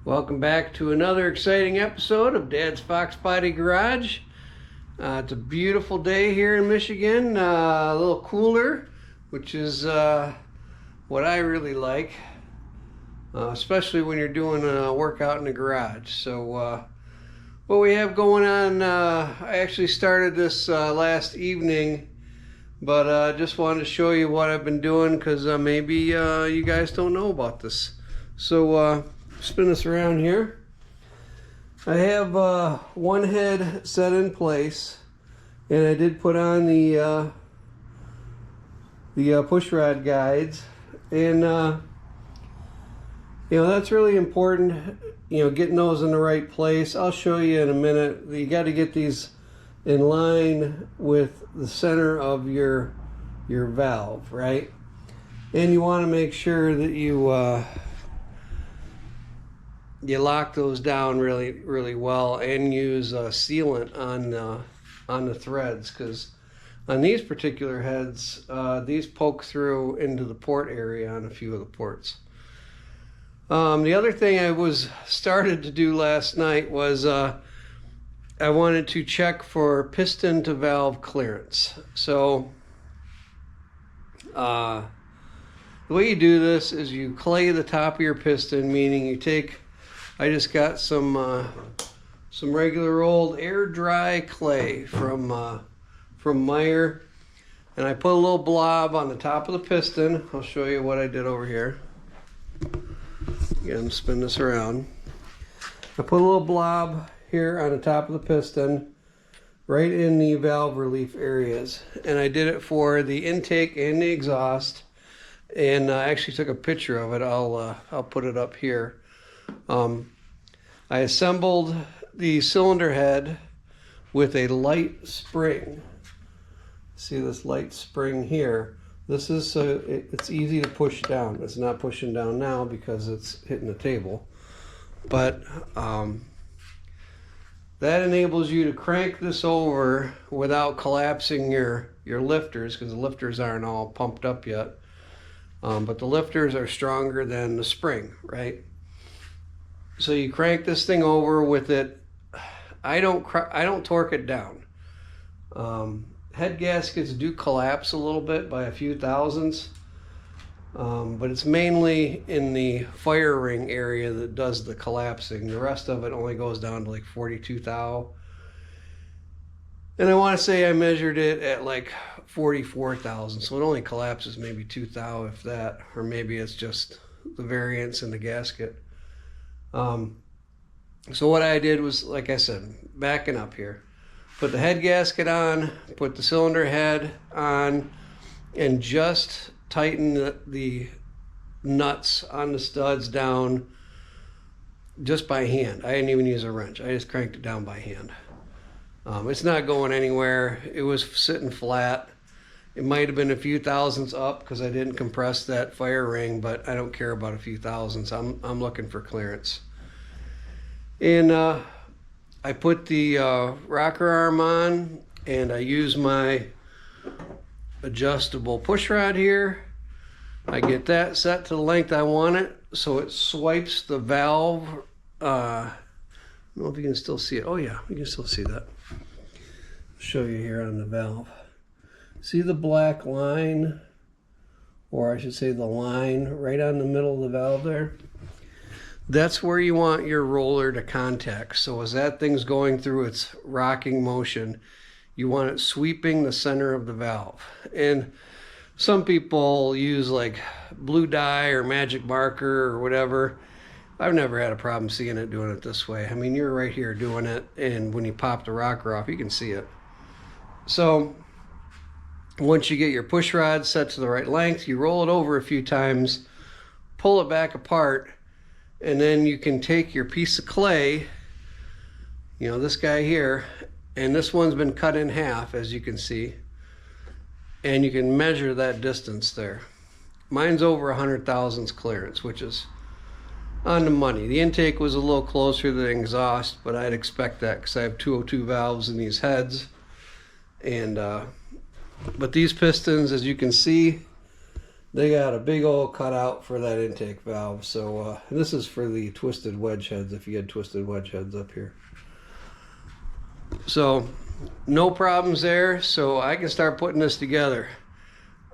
Welcome back to another exciting episode of Dad's Fox Body Garage. It's a beautiful day here in Michigan, a little cooler, which is what I really like, especially when you're doing a workout in the garage. So what we have going on, I actually started this last evening, but I just wanted to show you what I've been doing because maybe you guys don't know about this. So spin this around here. I have one head set in place, and I did put on the pushrod guides, and that's really important. Getting those in the right place. I'll show you in a minute. You got to get these in line with the center of your valve, right? And you want to make sure that you lock those down really well, and use sealant on the threads, because on these particular heads, these poke through into the port area on a few of the ports. The other thing I started to do last night was I wanted to check for piston to valve clearance. So the way you do this is you clay the top of your piston, meaning you take, I just got some regular old air dry clay from Meyer, and I put a little blob on the top of the piston. I'll show you what I did over here. Again, spin this around. I put a little blob here on the top of the piston, right in the valve relief areas, and I did it for the intake and the exhaust. And I actually took a picture of it. I'll put it up here. I assembled the cylinder head with a light spring. See this light spring here? This is so it's easy to push down. It's not pushing down now because it's hitting the table, but that enables you to crank this over without collapsing your lifters, because the lifters aren't all pumped up yet. But the lifters are stronger than the spring, right? So you crank this thing over with it. I don't torque it down. Head gaskets do collapse a little bit by a few thousandths, but it's mainly in the fire ring area that does the collapsing. The rest of it only goes down to like 42 thou. And I want to say I measured it at like 44,000, so it only collapses maybe 2 thou, if that, or maybe it's just the variance in the gasket. So what I did was, like I said, backing up here, put the head gasket on, put the cylinder head on, and just tighten the nuts on the studs down just by hand. I didn't even use a wrench. I just cranked it down by hand. It's not going anywhere. It was sitting flat. It might have been a few thousandths up because I didn't compress that fire ring, but I don't care about a few thousandths. I'm looking for clearance. And I put the rocker arm on, and I use my adjustable push rod here. I get that set to the length I want it, so it swipes the valve. I don't know if you can still see it. Oh yeah, you can still see that. I'll show you here on the valve. See the black line, or I should say the line right on the middle of the valve there? That's where you want your roller to contact. So as that thing's going through its rocking motion, you want it sweeping the center of the valve. And some people use like blue dye or magic marker or whatever. I've never had a problem seeing it doing it this way. I mean, you're right here doing it, and when you pop the rocker off, you can see it. So once you get your push rod set to the right length, you roll it over a few times, pull it back apart, and then you can take your piece of clay, this guy here, and this one's been cut in half, as you can see, and you can measure that distance there. Mine's over 100 thousandths clearance, which is on the money. The intake was a little closer to the exhaust, but I'd expect that because I have 202 valves in these heads. And but these pistons, as you can see, they got a big old cutout for that intake valve. So this is for the twisted wedge heads, if you had twisted wedge heads up here. So no problems there, so I can start putting this together.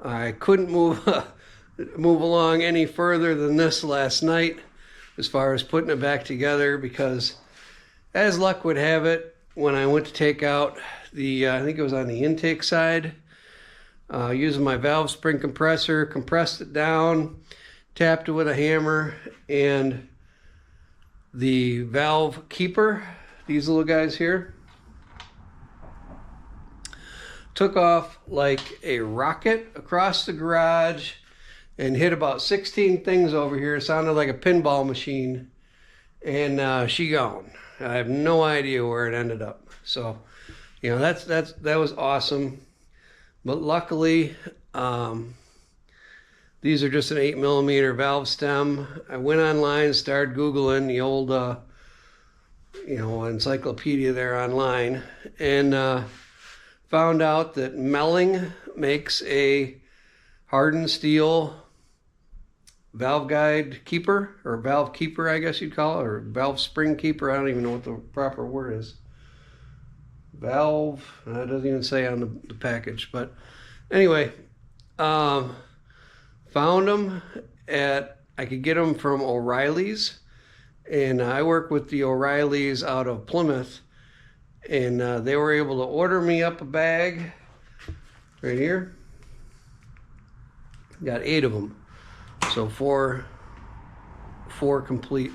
I couldn't move along any further than this last night as far as putting it back together, because as luck would have it, when I went to take out the, I think it was on the intake side, using my valve spring compressor, compressed it down, tapped it with a hammer, and the valve keeper, these little guys here, took off like a rocket across the garage and hit about 16 things over here. It sounded like a pinball machine, and she gone. I have no idea where it ended up. So, you know, that was awesome. But luckily, these are just an 8mm valve stem. I went online, started Googling the old, you know, encyclopedia there online, and found out that Melling makes a hardened steel valve guide keeper, or valve keeper, I guess you'd call it, or valve spring keeper. I don't even know what the proper word is. Valve, it doesn't even say on the package. But anyway, found them at, I could get them from O'Reilly's, and I work with the O'Reilly's out of Plymouth. And they were able to order me up a bag right here. Got 8 of them. So four complete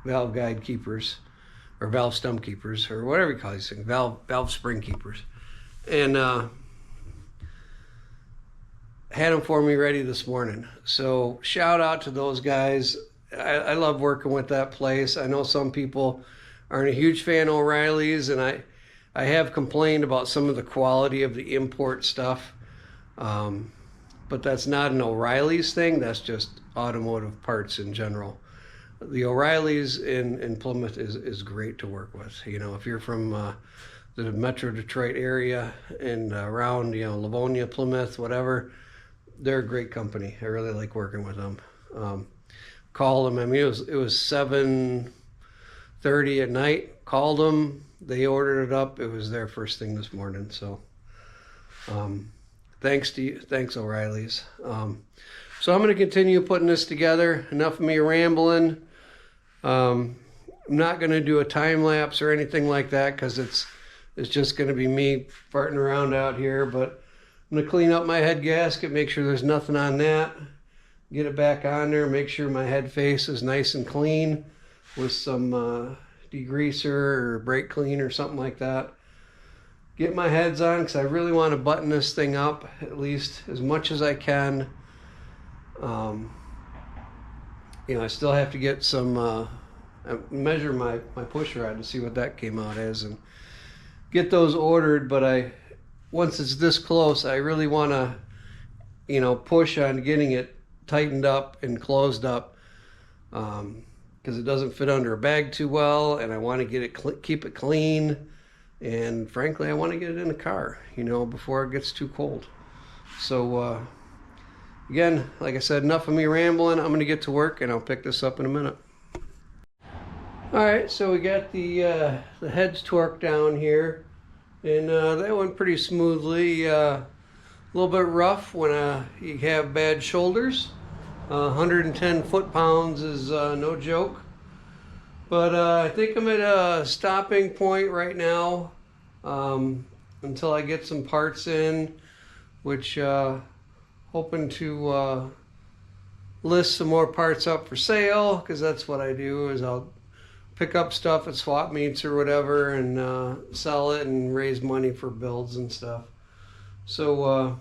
valve guide keepers, or valve stem keepers, or whatever you call these things, valve spring keepers. And had them for me ready this morning. So shout out to those guys. I love working with that place. I know some people aren't a huge fan of O'Reilly's, and I have complained about some of the quality of the import stuff, but that's not an O'Reilly's thing. That's just automotive parts in general. The O'Reilly's in Plymouth is great to work with. You know, if you're from the Metro Detroit area and around, you know, Livonia, Plymouth, whatever, they're a great company. I really like working with them. Call them. I mean, it was 7:30 at night. Called them. They ordered it up. It was there first thing this morning. So, thanks O'Reilly's. So I'm going to continue putting this together. Enough of me rambling. I'm not going to do a time lapse or anything like that, because it's just going to be me farting around out here. But I'm going to clean up my head gasket, make sure there's nothing on that, get it back on there, make sure my head face is nice and clean with some degreaser or brake clean or something like that. Get my heads on, because I really want to button this thing up at least as much as I can. You know, I still have to get some, measure my push rod to see what that came out as and get those ordered. But once it's this close, I really want to, you know, push on getting it tightened up and closed up, because it doesn't fit under a bag too well, and I want to get it keep it clean, and frankly I want to get it in the car, you know, before it gets too cold. So again, like I said, enough of me rambling. I'm going to get to work, and I'll pick this up in a minute. Alright, so we got the heads torqued down here, and that went pretty smoothly. A little bit rough when you have bad shoulders. 110 foot-pounds is no joke. But I think I'm at a stopping point right now, until I get some parts in, which hoping to list some more parts up for sale, because that's what I do, is I'll pick up stuff at swap meets or whatever and sell it and raise money for builds and stuff. So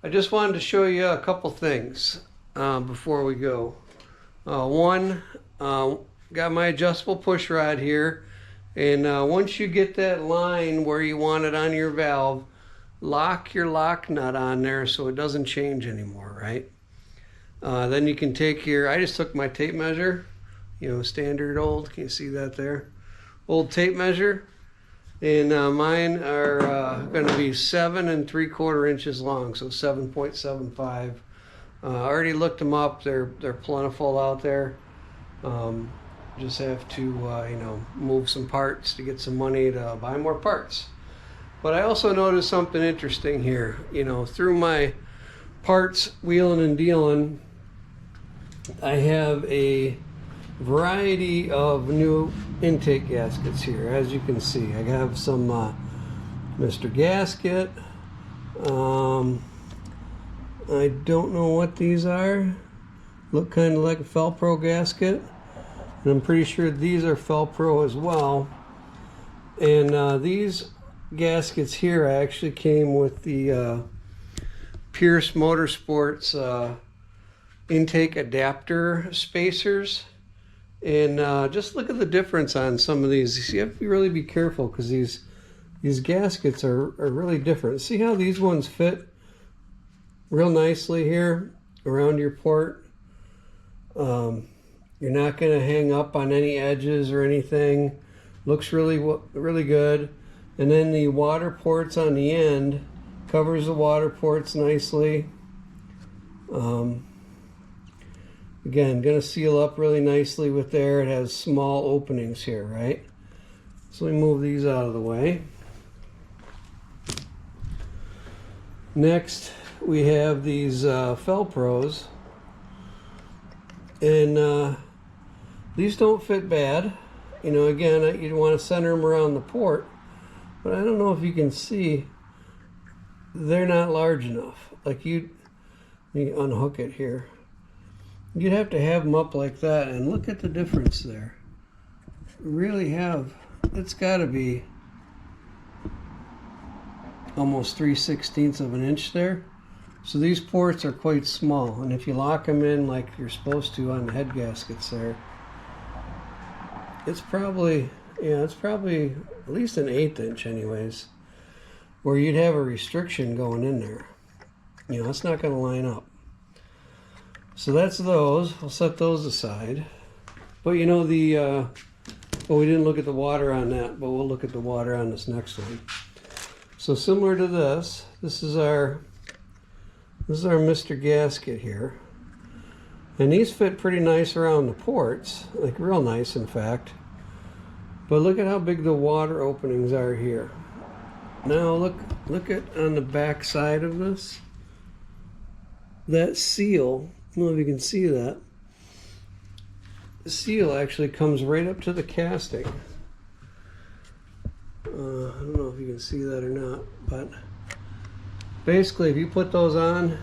I just wanted to show you a couple things before we go. One, got my adjustable push rod here, and once you get that line where you want it on your valve, lock your lock nut on there so it doesn't change anymore, right? Then you can take I just took my tape measure, you know, standard old, can you see that there? Old tape measure, and mine are going to be 7 3/4 inches long, so 7.75 I already looked them up. They're plentiful out there. Just have to move some parts to get some money to buy more parts. But I also noticed something interesting here. Through my parts wheeling and dealing, I have a variety of new intake gaskets here. As you can see, I have some Mr. Gasket. I don't know what these are. Look kind of like a Felpro gasket. And I'm pretty sure these are Felpro as well. And these gaskets here actually came with the Pierce Motorsports intake adapter spacers. And just look at the difference on some of these. You have to really be careful because these gaskets are really different. See how these ones fit real nicely here around your port? You're not going to hang up on any edges or anything. Looks really good. And then the water ports on the end covers the water ports nicely. Again, going to seal up really nicely with there. It has small openings here, right? So we move these out of the way. Next, we have these Felpros. And these don't fit bad. Again, you'd want to center them around the port. But I don't know if you can see, they're not large enough. Like let me unhook it here. You'd have to have them up like that, and look at the difference there. Really have, it's got to be almost 3/16 of an inch there. So these ports are quite small, and if you lock them in like you're supposed to on the head gaskets there, it's probably at least an 1/8 inch anyways, where you'd have a restriction going in there. It's not going to line up. So that's those. We'll set those aside. But we didn't look at the water on that, but we'll look at the water on this next one. So similar to this is our Mr. Gasket here. And these fit pretty nice around the ports, like real nice in fact. But look at how big the water openings are here. Now look at on the back side of this. That seal, I don't know if you can see that. The seal actually comes right up to the casting. I don't know if you can see that or not, but basically if you put those on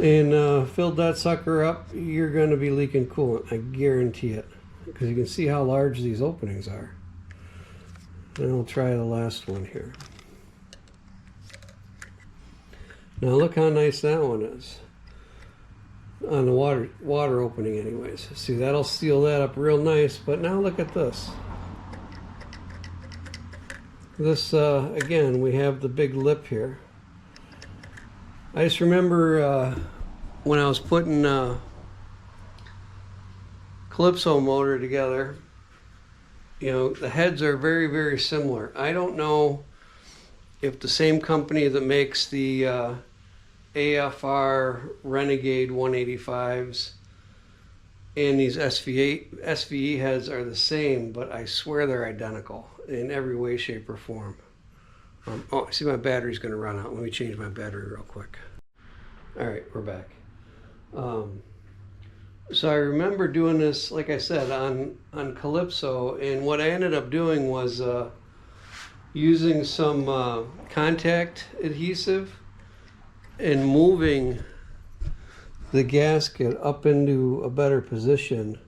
and filled that sucker up, you're going to be leaking coolant. I guarantee it, because you can see how large these openings are. And I'll try the last one here. Now look how nice that one is on the water opening anyways. See, that'll seal that up real nice. But now look at this. This again, we have the big lip here. I just remember when I was putting Calypso motor together, the heads are very, very similar. I don't know if the same company that makes the AFR Renegade 185s and these SVE heads are the same, but I swear they're identical in every way, shape, or form. I see my battery's going to run out. Let me change my battery real quick. All right, we're back. So I remember doing this, like I said, on Calypso, and what I ended up doing was using some contact adhesive and moving the gasket up into a better position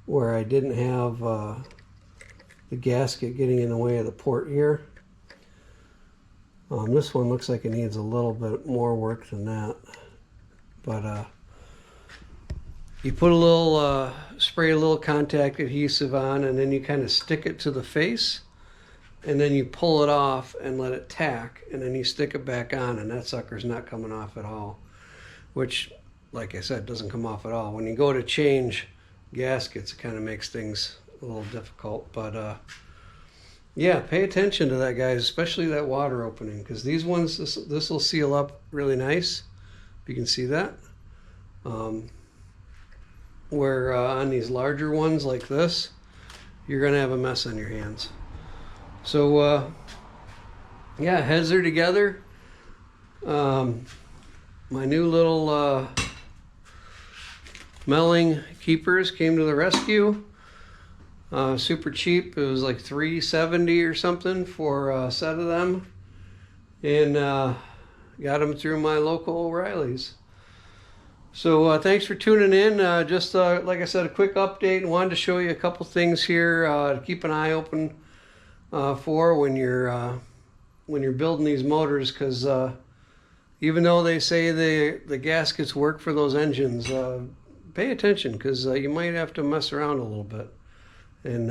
where I didn't have the gasket getting in the way of the port here. This one looks like it needs a little bit more work than that, but you put a little spray a little contact adhesive on, and then you kind of stick it to the face, and then you pull it off and let it tack, and then you stick it back on, and that sucker's not coming off at all, which, like I said, doesn't come off at all. When you go to change gaskets, it kind of makes things a little difficult. But yeah, pay attention to that, guys, especially that water opening, because these ones, this will seal up really nice, if you can see that. Where on these larger ones like this, you're gonna have a mess on your hands. So yeah, heads are together. My new little melling keepers came to the rescue. Super cheap. It was like $3.70 or something for a set of them, and got them through my local O'Reilly's. So thanks for tuning in. Just like I said, a quick update, and wanted to show you a couple things here to keep an eye open for when you're building these motors, because even though they say the gaskets work for those engines, pay attention, because you might have to mess around a little bit, and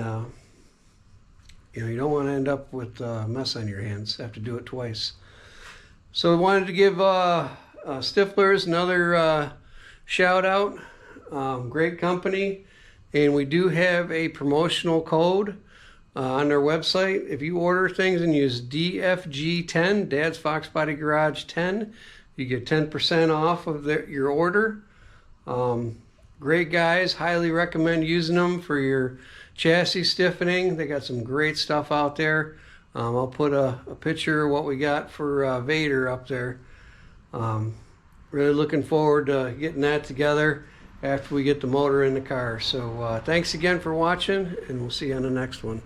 you don't want to end up with a mess on your hands. Have to do it twice. So I wanted to give Stifler's another shout out. Great company, and we do have a promotional code on their website. If you order things and use DFG10, Dad's Fox Body Garage 10, you get 10% off of your order. Great guys, highly recommend using them for your chassis stiffening. They got some great stuff out there. I'll put a picture of what we got for Vader up there. Really looking forward to getting that together after we get the motor in the car. So thanks again for watching, and we'll see you on the next one.